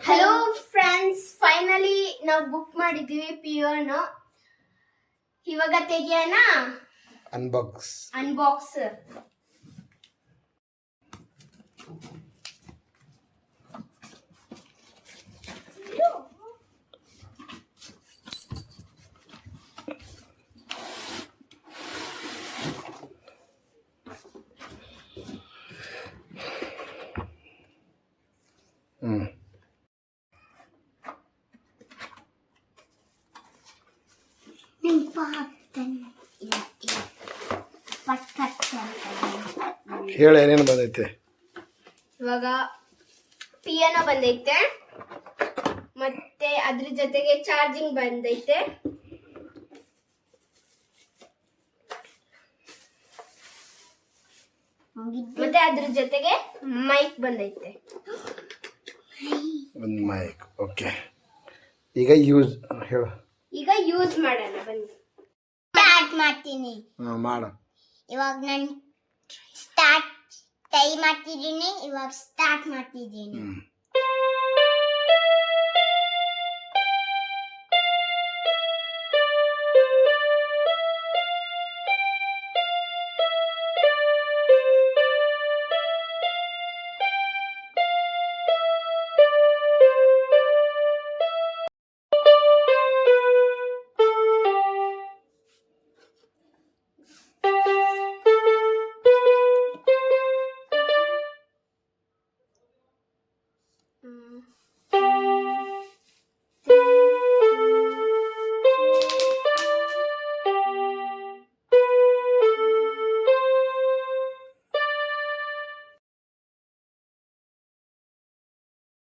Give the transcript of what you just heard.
Hello friends, finally ನಾವು book ಮಾಡಿದ್ವಿ ಪಿಯೋನು. ಇವಾಗ ತೆಗಿಯೋಣ ಅನ್ಬಾಕ್ಸ್. ಹೇಳ ಏನೇನು ಬಂದೈತೆ. ಇವಾಗ ಪಿಯಾನೋ ಬಂದೈತೆ, ಮತ್ತೆ ಅದ್ರ ಜೊತೆಗೆ ಚಾರ್ಜಿಂಗ್ ಬಂದೈತೆ, ಮತ್ತೆ ಅದ್ರ ಜೊತೆಗೆ ಮೈಕ್ ಬಂದೈತೆ. ಒಂದು ಮೈಕ್. ಓಕೆ, ಈಗ ಯೂಸ್ ಮಾಡೋಣ ಬನ್ನಿ. ಸ್ಟಾರ್ಟ್ ಮಾಡ್ತೀನಿ. ಮಾಡು. ಇವಾಗ ನಾನು ಸ್ಟಾರ್ಟ್ ಟ್ರೈ ಮಾಡ್ತಿದ್ದೀನಿ. ಇವಾಗ ಸ್ಟಾರ್ಟ್ ಮಾಡ್ತಿದ್ದೀನಿ.